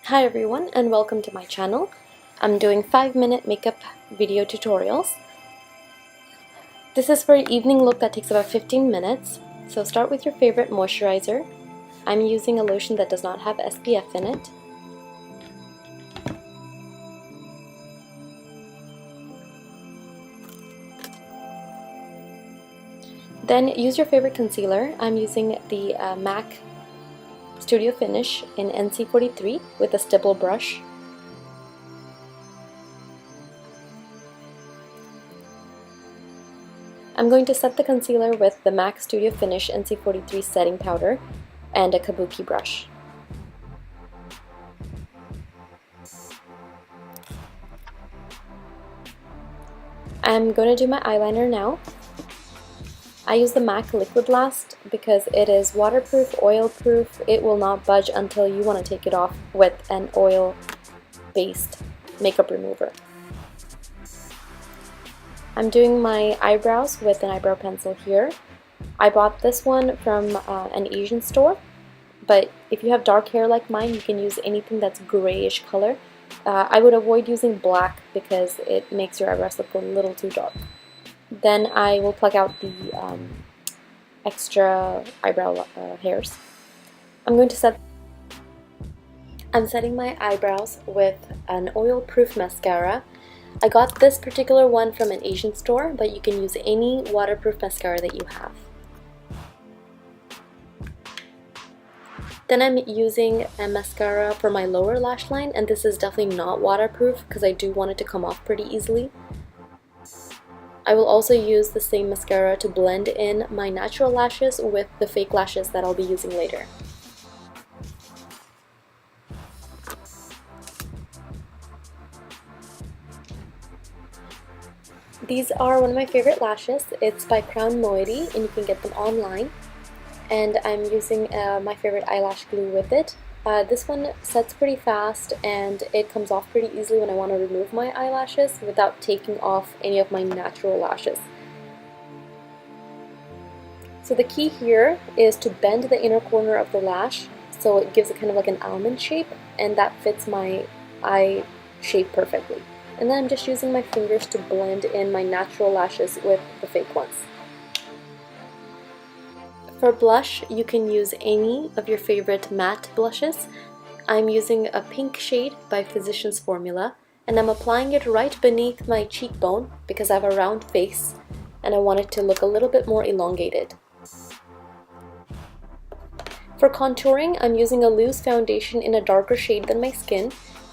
Hi everyone and welcome to my channel. I'm doing 5-minute makeup video tutorials. This is for an evening look that takes about 15 minutes. So start with your favorite moisturizer. I'm using a lotion that does not have SPF in it. Then use your favorite concealer. I'm using the MAC Studio Finish in NC43 with a stipple brush. I'm going to set the concealer with the MAC Studio Finish NC43 setting powder and a kabuki brush. I'm going to do my eyeliner now. I use the MAC Liquid Last because it is waterproof, oil-proof. It will not budge until you want to take it off with an oil-based makeup remover. I'm doing my eyebrows with an eyebrow pencil here. I bought this one from an Asian store, but if you have dark hair like mine, you can use anything that's grayish color. I would avoid using black because it makes your eyebrows look a little too dark. Then I will pluck out the extra eyebrow hairs. I'm setting my eyebrows with an oil-proof mascara. I got this particular one from an Asian store, but you can use any waterproof mascara that you have. Then I'm using a mascara for my lower lash line, and this is definitely not waterproof because I do want it to come off pretty easily. I will also use the same mascara to blend in my natural lashes with the fake lashes that I'll be using later. These are one of my favorite lashes. It's by Crown Moiety and you can get them online. And I'm using my favorite eyelash glue with it. This one sets pretty fast and it comes off pretty easily when I want to remove my eyelashes without taking off any of my natural lashes. So the key here is to bend the inner corner of the lash so it gives it kind of like an almond shape, and that fits my eye shape perfectly. And then I'm just using my fingers to blend in my natural lashes with the fake ones. For blush, you can use any of your favorite matte blushes. I'm using a pink shade by Physicians Formula, and I'm applying it right beneath my cheekbone because I have a round face and I want it to look a little bit more elongated. For contouring, I'm using a loose foundation in a darker shade than my skin,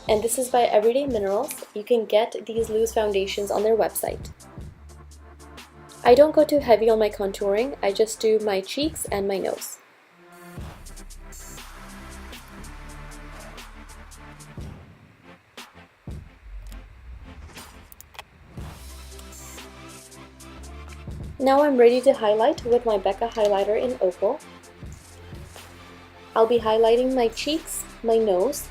and this is by Everyday Minerals. You can get these loose foundations on their website. I don't go too heavy on my contouring, I just do my cheeks and my nose. Now I'm ready to highlight with my Becca highlighter in Opal. I'll be highlighting my cheeks, my nose,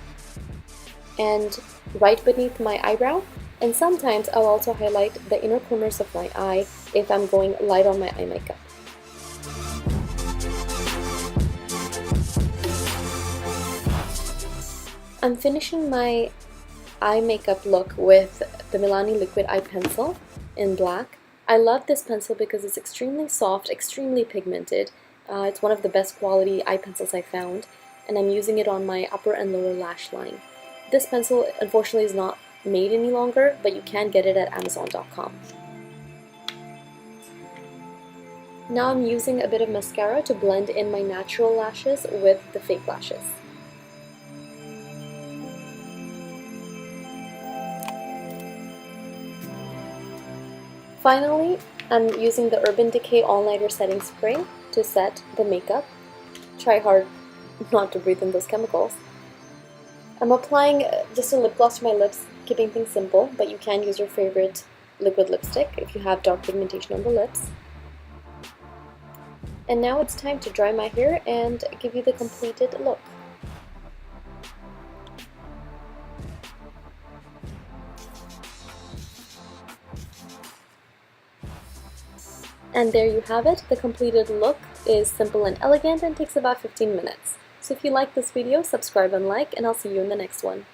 and right beneath my eyebrow. And sometimes I'll also highlight the inner corners of my eye if I'm going light on my eye makeup. I'm finishing my eye makeup look with the Milani Liquid Eye Pencil in black. I love this pencil because it's extremely soft, extremely pigmented. It's one of the best quality eye pencils I found, and I'm using it on my upper and lower lash line. This pencil unfortunately is not made any longer, but you can get it at Amazon.com. Now I'm using a bit of mascara to blend in my natural lashes with the fake lashes. Finally, I'm using the Urban Decay All Nighter Setting Spray to set the makeup. Try hard not to breathe in those chemicals. I'm applying just a lip gloss to my lips, keeping things simple, but you can use your favorite liquid lipstick if you have dark pigmentation on the lips. And now it's time to dry my hair and give you the completed look. And there you have it. The completed look is simple and elegant and takes about 15 minutes. So if you like this video, subscribe and like, and I'll see you in the next one.